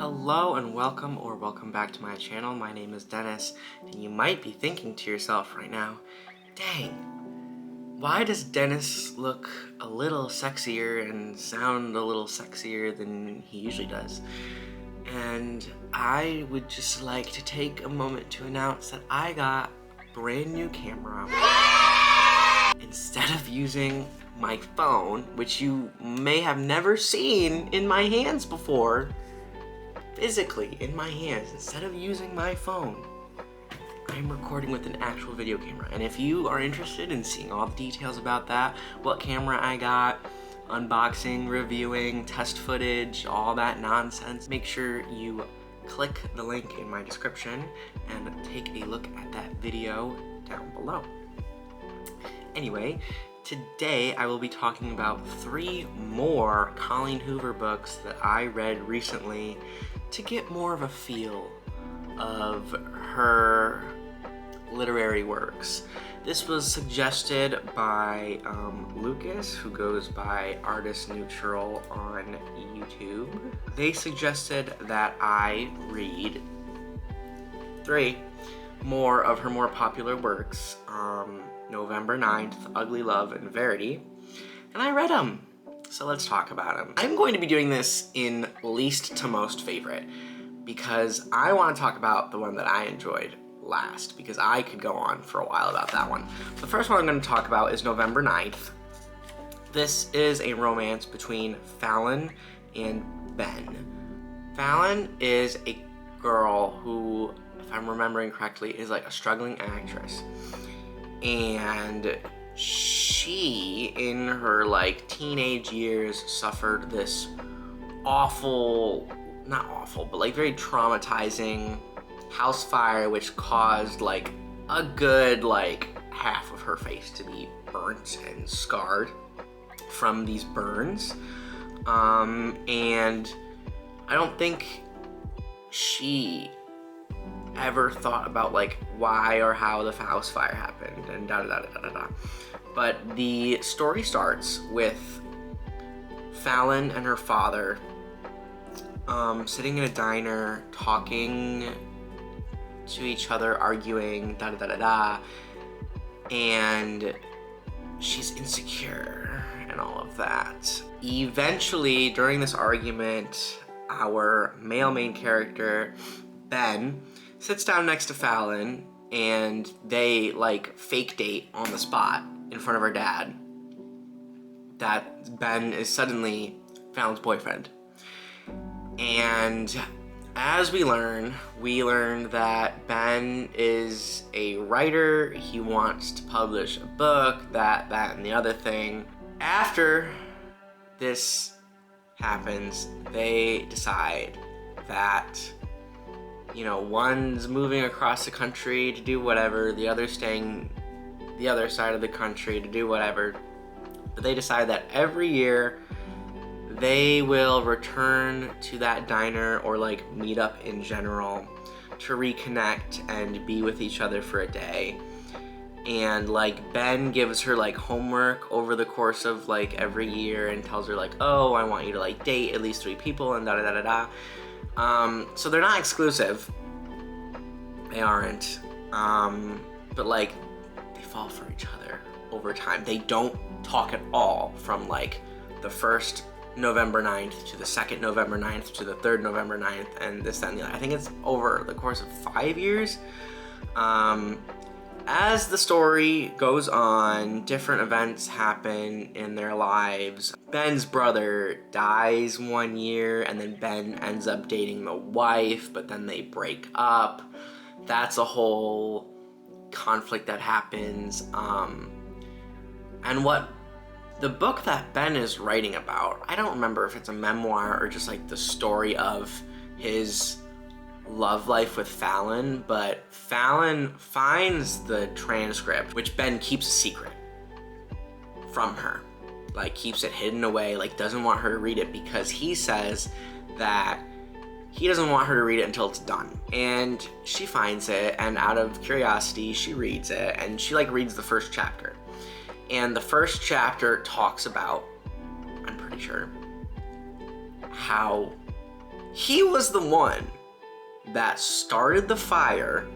Hello and welcome back to my channel. My name is Dennis, and you might be thinking to yourself right now, dang, why does Dennis look a little sexier and sound a little sexier than he usually does? And I would just like to take a moment to announce that I got a brand new camera. Instead of using my phone, which you may have never seen in my hands before, physically in my hands, instead of using my phone, I'm recording with an actual video camera. And if you are interested in seeing all the details about that, what camera I got, unboxing, reviewing, test footage, all that nonsense, make sure you click the link in my description and take a look at that video down below. Anyway, today I will be talking about 3 more Colleen Hoover books that I read recently to get more of a feel of her literary works. This was suggested by Lucas, who goes by Artist Neutral on YouTube. They suggested that I read 3 more of her more popular works, November 9th, Ugly Love, and Verity, and I read them. So let's talk about them. I'm going to be doing this in least to most favorite because I want to talk about the one that I enjoyed last, because I could go on for a while about that one. The first one I'm going to talk about is November 9th. This is a romance between Fallon and Ben. Fallon is a girl who, if I'm remembering correctly, is like a struggling actress. And she, in her like teenage years, suffered this awful, not awful, but like very traumatizing house fire, which caused like a good like half of her face to be burnt and scarred from these burns. And I don't think she ever thought about like why or how the house fire happened and da-da-da-da-da-da. But the story starts with Fallon and her father sitting in a diner, talking to each other, arguing, da-da-da-da-da, and she's insecure and all of that. Eventually, during this argument, our male main character, Ben, sits down next to Fallon, and they like fake date on the spot in front of her dad. That Ben is suddenly Fallon's boyfriend. And as we learn that Ben is a writer. He wants to publish a book, that, and the other thing. After this happens, they decide that, you know, one's moving across the country to do whatever, the other's staying the other side of the country to do whatever. But they decide that every year they will return to that diner or like meet up in general to reconnect and be with each other for a day. And like Ben gives her like homework over the course of like every year and tells her like, oh, I want you to like date at least 3 people and da-da-da-da-da. So they're not exclusive. They aren't. But like, they fall for each other over time. They don't talk at all from like the first November 9th to the second November 9th to the third November 9th and this, that, and the other. I think it's over the course of 5 years. As the story goes on, different events happen in their lives. Ben's brother dies one year, and then Ben ends up dating the wife, but then they break up. That's a whole conflict that happens. And what the book that Ben is writing about, I don't remember if it's a memoir or just like the story of his love life with Fallon, but Fallon finds the transcript, which Ben keeps a secret from her, like keeps it hidden away, like doesn't want her to read it because he says that he doesn't want her to read it until it's done. And she finds it, and out of curiosity she reads it, and she like reads the first chapter. And the first chapter talks about, I'm pretty sure, how He was the one that started the fire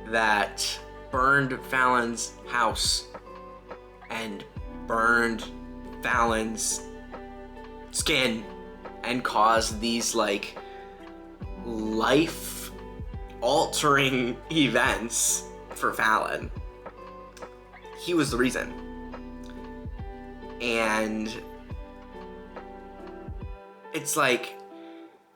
that burned Fallon's house and burned Fallon's skin and caused these like life-altering events for Fallon. He was the reason. And it's like,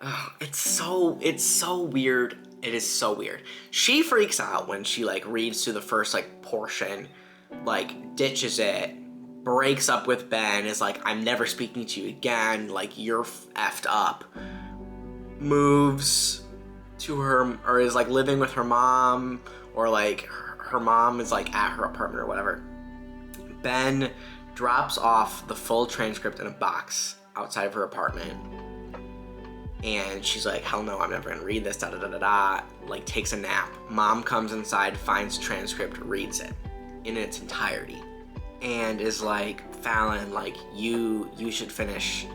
oh, it's so weird. It is so weird. She freaks out when she like reads through the first like portion, like ditches it, breaks up with Ben, is like, I'm never speaking to you again, like you're effed up. Moves to her, or is like living with her mom, or like her mom is like at her apartment or whatever. Ben drops off the full transcript in a box outside of her apartment. And she's like, hell no, I'm never gonna read this, da da da da da. Like takes a nap. Mom comes inside, finds transcript, reads it in its entirety. And is like, Fallon, like you should finish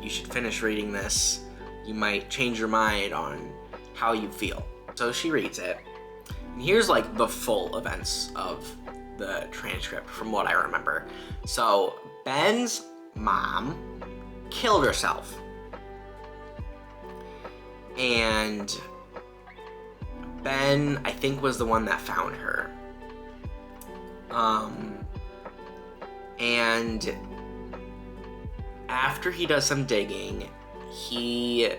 reading this. You might change your mind on how you feel. So she reads it. And here's like the full events of the transcript from what I remember. So Ben's mom killed herself. And Ben, I think, was the one that found her. And after he does some digging, he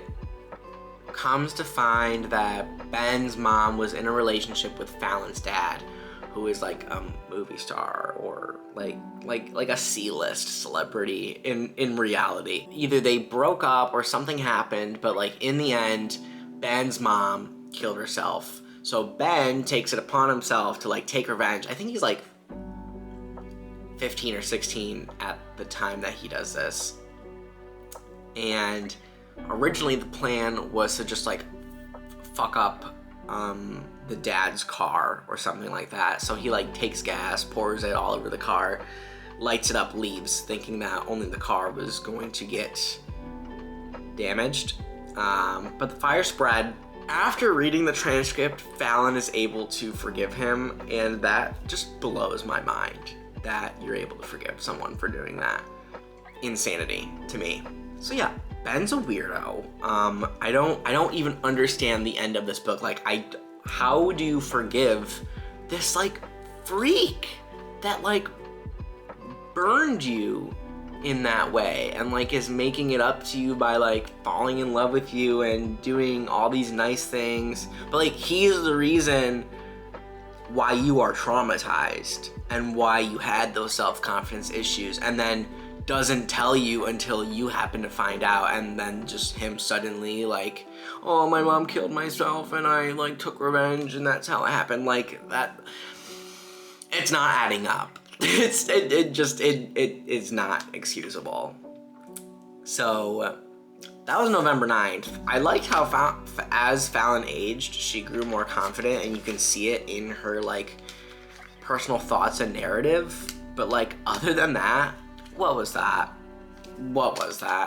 comes to find that Ben's mom was in a relationship with Fallon's dad, who is like a movie star or like a C-list celebrity in reality. Either they broke up or something happened, but like in the end, Ben's mom killed herself. So Ben takes it upon himself to like take revenge. I think he's like 15 or 16 at the time that he does this. And originally the plan was to just like fuck up the dad's car or something like that. So he like takes gas, pours it all over the car, lights it up, leaves, thinking that only the car was going to get damaged. But the fire spread. After reading the transcript, Fallon is able to forgive him, and that just blows my mind that you're able to forgive someone for doing that. Insanity to me. So yeah, Ben's a weirdo. I don't even understand the end of this book. Like, how do you forgive this like freak that like burned you in that way and like is making it up to you by like falling in love with you and doing all these nice things, but like he is the reason why you are traumatized and why you had those self-confidence issues, and then doesn't tell you until you happen to find out, and then just him suddenly like, oh, my mom killed myself and I like took revenge and that's how it happened. Like that, it's not adding up. It is not excusable. So that was November 9th. I liked how as Fallon aged, she grew more confident, and you can see it in her like personal thoughts and narrative. But like other than that, what was that?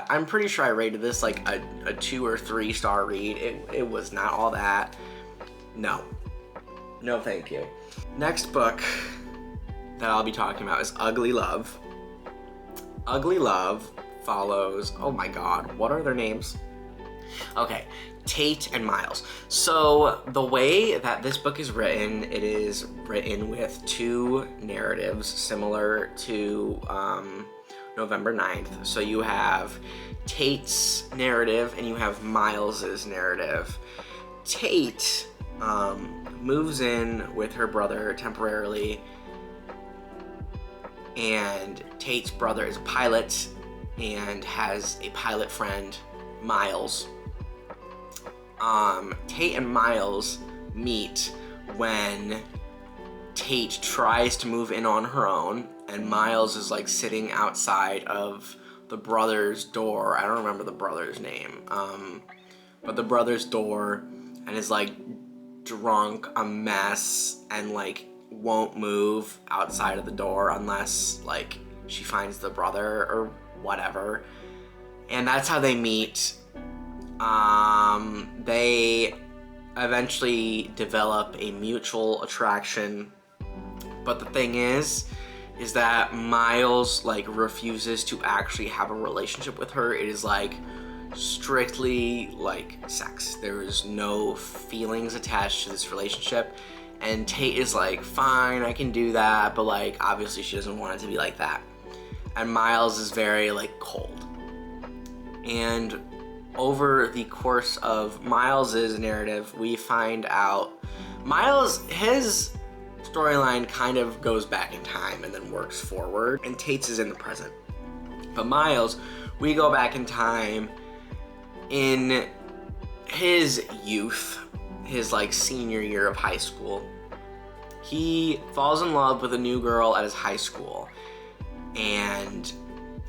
I'm pretty sure I rated this like a 2 or 3 star read. It was not all that. No, thank you. Next book that I'll be talking about is Ugly Love. Ugly Love follows, oh my god, what are their names? Okay, Tate and Miles. So the way that this book is written, it is written with 2 narratives similar to November 9th. So you have Tate's narrative and you have Miles's narrative. Tate moves in with her brother temporarily, and Tate's brother is a pilot and has a pilot friend, Miles. Tate and Miles meet when Tate tries to move in on her own, and Miles is like sitting outside of the brother's door. I don't remember the brother's name, but the brother's door, and is like drunk, a mess, and like won't move outside of the door unless like she finds the brother or whatever. And that's how they meet. They eventually develop a mutual attraction, but the thing is that Miles like refuses to actually have a relationship with her. It is like strictly like sex. There is no feelings attached to this relationship, and Tate is like, fine, I can do that, but like obviously she doesn't want it to be like that. And Miles is very like cold. And over the course of Miles's narrative, we find out his storyline kind of goes back in time and then works forward, and Tate's is in the present. But Miles, we go back in time in his youth, his like senior year of high school. He falls in love with a new girl at his high school and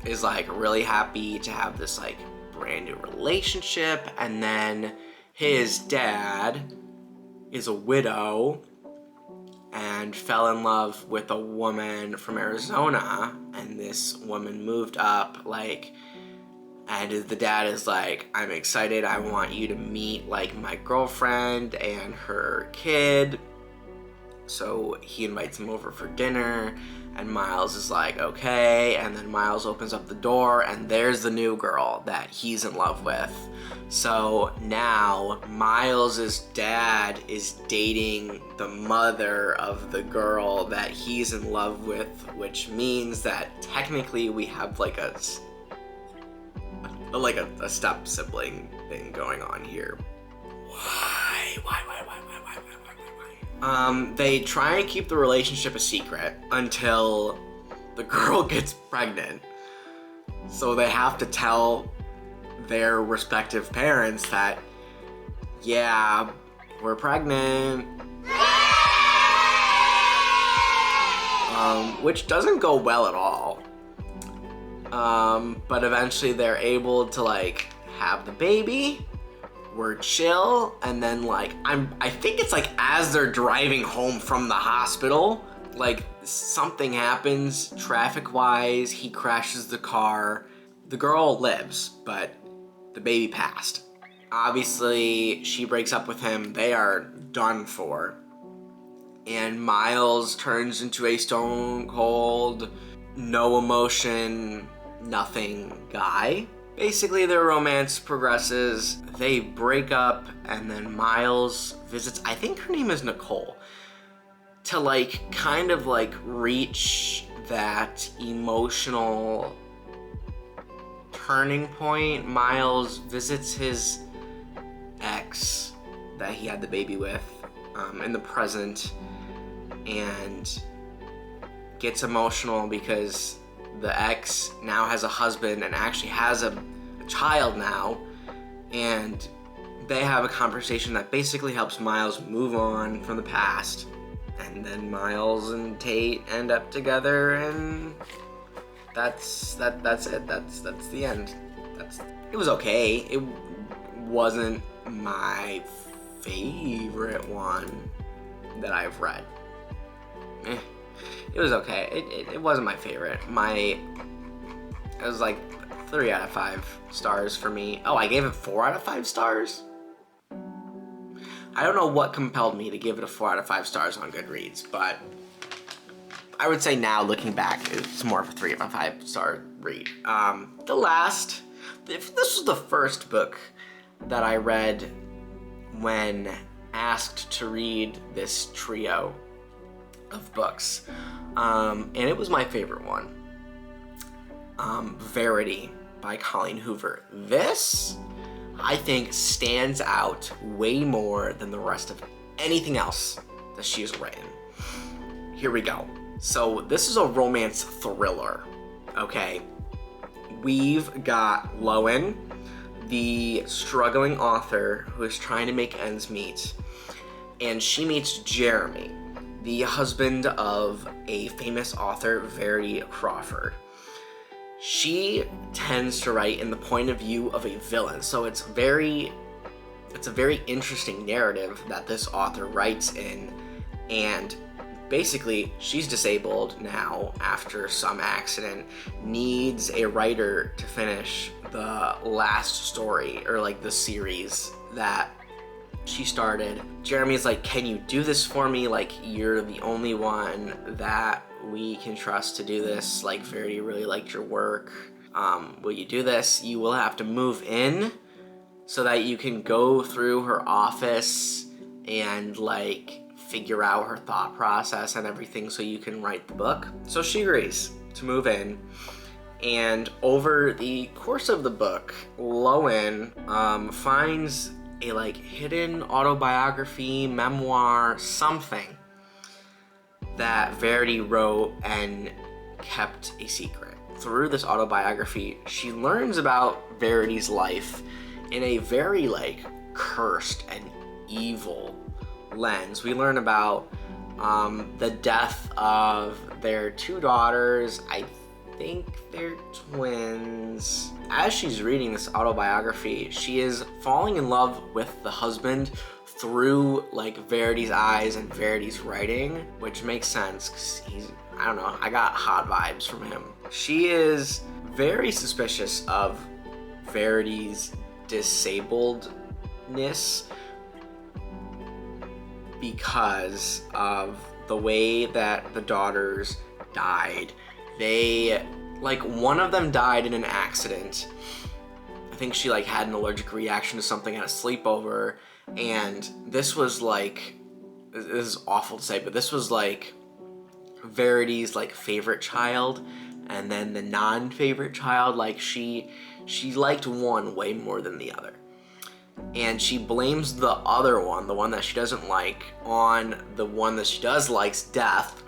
is like really happy to have this like brand new relationship. And then his dad is a widow and fell in love with a woman from Arizona, and this woman moved up like, and the dad is like, I'm excited, I want you to meet like my girlfriend and her kid. So he invites him over for dinner, and Miles is like, okay. And then Miles opens up the door, and there's the new girl that he's in love with. So now Miles's dad is dating the mother of the girl that he's in love with, which means that technically we have like a step sibling thing going on here. Why? They try and keep the relationship a secret until the girl gets pregnant. So they have to tell their respective parents that, yeah, we're pregnant. Which doesn't go well at all. But eventually they're able to like have the baby. We're chill, and then like I think it's like as they're driving home from the hospital, like something happens traffic wise. He crashes the car. The girl lives, but the baby passed. Obviously she breaks up with him. They are done for, and Miles turns into a stone cold, no emotion, nothing guy. Basically, their romance progresses. They break up, and then Miles visits, I think her name is Nicole, to like kind of like reach that emotional turning point. Miles visits his ex that he had the baby with in the present, and gets emotional because the ex now has a husband and actually has a child now, and they have a conversation that basically helps Miles move on from the past. And then Miles and Tate end up together, and that's it. That's the end. It was okay. It wasn't my favorite one that I've read. It was okay. It wasn't my favorite. It was like 3 out of 5 stars for me. Oh, I gave it 4 out of 5 stars? I don't know what compelled me to give it a 4 out of 5 stars on Goodreads, but I would say now, looking back, it's more of a 3 out of 5 star read. This was the first book that I read when asked to read this trio of books, and it was my favorite one. Verity by Colleen Hoover. This, I think, stands out way more than the rest of anything else that she has written. Here we go. So this is a romance thriller, okay? We've got Lowen, the struggling author who is trying to make ends meet, and she meets Jeremy, the husband of a famous author, Verity Crawford. She tends to write in the point of view of a villain, so it's a very interesting narrative that this author writes in. And basically, she's disabled now after some accident, needs a writer to finish the last story, or like the series that she started. Jeremy's like, can you do this for me? Like, you're the only one that we can trust to do this. Like, Verity really liked your work. Will you do this? You will have to move in so that you can go through her office and like figure out her thought process and everything so you can write the book. So she agrees to move in. And over the course of the book, Lowen finds a like hidden autobiography, memoir, something that Verity wrote and kept a secret. Through this autobiography, she learns about Verity's life in a very like cursed and evil lens. We learn about the death of their 2 daughters. I think they're twins. As she's reading this autobiography, she is falling in love with the husband through like Verity's eyes and Verity's writing, which makes sense because he's, I don't know, I got hot vibes from him. She is very suspicious of Verity's disabledness because of the way that the daughters died. They, like, one of them died in an accident. I think she like had an allergic reaction to something at a sleepover, and this was like, this is awful to say, but this was like Verity's like favorite child, and then the non-favorite child, like she liked one way more than the other. And she blames the other one, the one that she doesn't like, on the one that she does like's death.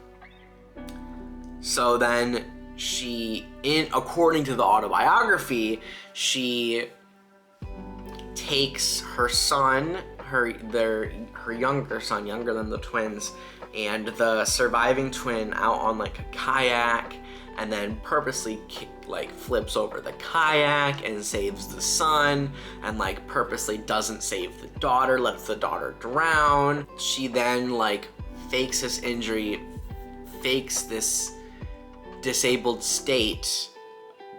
So then she, according to the autobiography, she takes her son, her younger son, younger than the twins, and the surviving twin out on like a kayak, and then purposely like flips over the kayak and saves the son, and like purposely doesn't save the daughter, lets the daughter drown. She then like fakes this injury, fakes this disabled state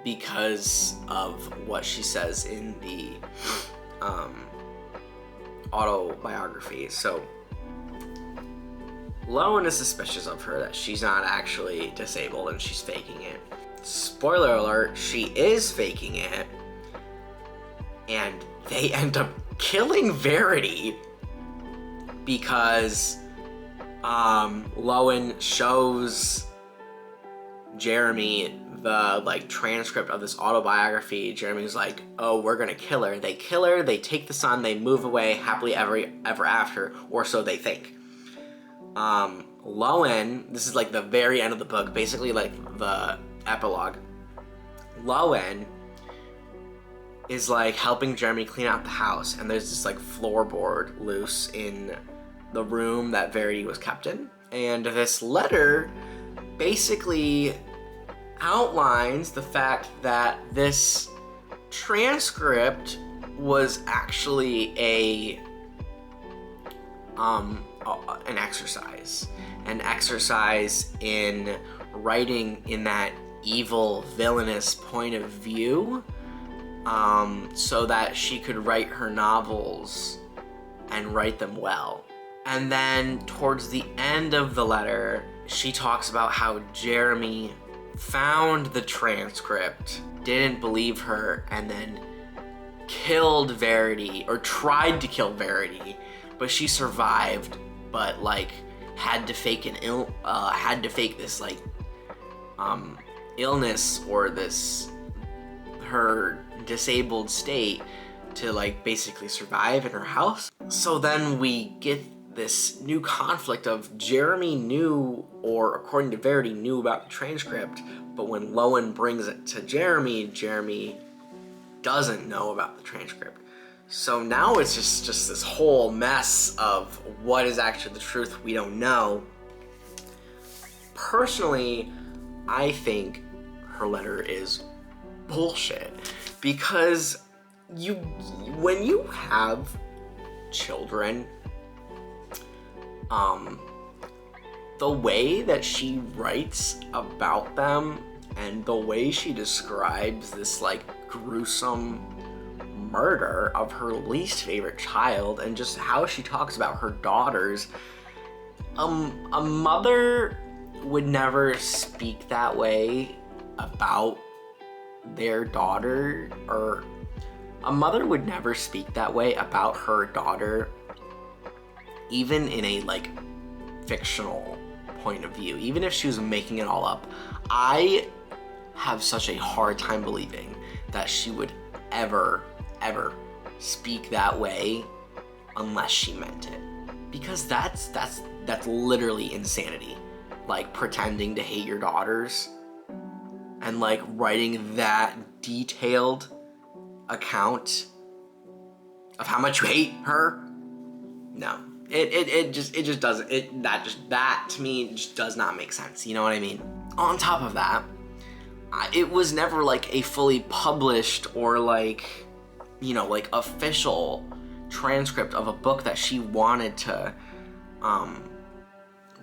because of what she says in the autobiography. So Lowen is suspicious of her, that she's not actually disabled and she's faking it. Spoiler alert, she is faking it, and they end up killing Verity because Lowen shows Jeremy the like transcript of this autobiography. Jeremy's like, oh, we're gonna kill her. They kill her, they take the son, they move away happily ever after, or so they think. Lowen, this is like the very end of the book, basically like the epilogue. Lowen is like helping Jeremy clean out the house, and there's this like floorboard loose in the room that Verity was kept in. And this letter basically outlines the fact that this transcript was actually an exercise in writing in that evil, villainous point of view, so that she could write her novels and write them well. And then towards the end of the letter, she talks about how Jeremy found the transcript, didn't believe her, and then killed Verity, or tried to kill Verity, but she survived, but like had to fake this like illness, or this her disabled state, to like basically survive in her house. So then we get this new conflict of Jeremy knew, or according to Verity, knew about the transcript, but when Lowen brings it to Jeremy, Jeremy doesn't know about the transcript. So now it's just this whole mess of what is actually the truth, we don't know. Personally, I think her letter is bullshit, because when you have children, the way that she writes about them And the way she describes this like gruesome murder of her least favorite child, and just how she talks about her daughters. A mother would never speak that way about their daughter, or a mother would never speak that way about her daughter, even in a like fictional point of view, even if she was making it all up. I have such a hard time believing that she would ever speak that way unless she meant it, because that's literally insanity. Like pretending to hate your daughters and like writing that detailed account of how much you hate her. No, it just doesn't, that to me just does not make sense. You know what I mean? On top of that, it was never like a fully published or like, you know, like official transcript of a book that she wanted to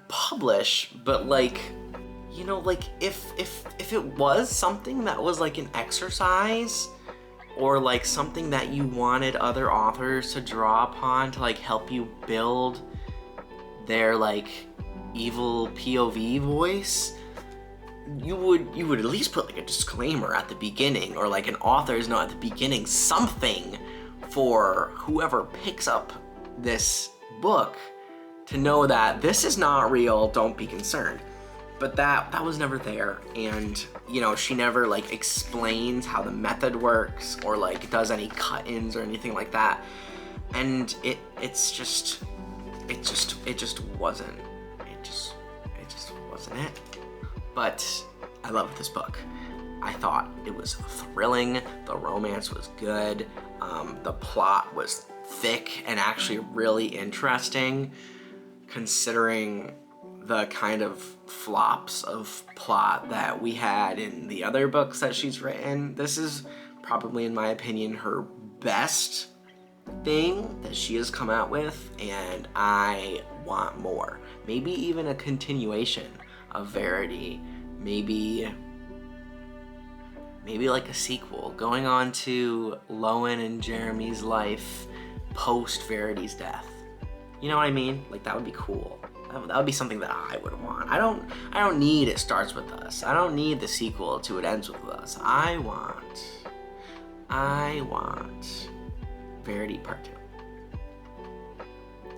publish. But like, you know, like if it was something that was like an exercise, or like something that you wanted other authors to draw upon to like help you build their like evil POV voice, you would at least put like a disclaimer at the beginning, or like an author's note at the beginning, something for whoever picks up this book to know that this is not real, don't be concerned. But that was never there. And you know, she never like explains how the method works, or like does any cut-ins or anything like that. And it just wasn't it. But I loved this book. I thought it was thrilling, the romance was good, the plot was thick and actually really interesting, considering the kind of flops of plot that we had in the other books that she's written. This is probably, in my opinion, her best thing that she has come out with, and I want more. Maybe even a continuation of Verity. Maybe like a sequel, going on to Lowen and Jeremy's life post Verity's death. You know what I mean? Like, that would be cool. That would be something that I would want. I don't need It Starts With Us. I don't need the sequel to It Ends With Us. I want Verity Part 2.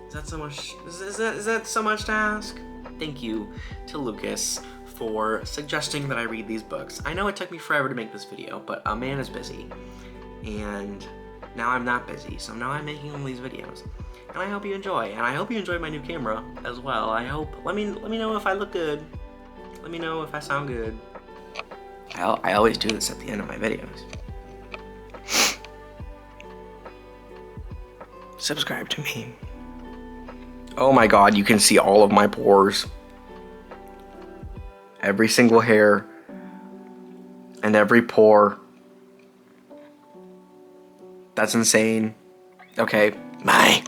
Is that so much? Is that so much to ask? Thank you to Lucas for suggesting that I read these books. I know it took me forever to make this video, but a man is busy, and now I'm not busy, so now I'm making all these videos. And I hope you enjoy, and I hope you enjoyed my new camera as well. I hope, let me know if I look good. Let me know if I sound good. I always do this at the end of my videos. Subscribe to me. Oh my god, you can see all of my pores. Every single hair and every pore. That's insane. Okay, bye.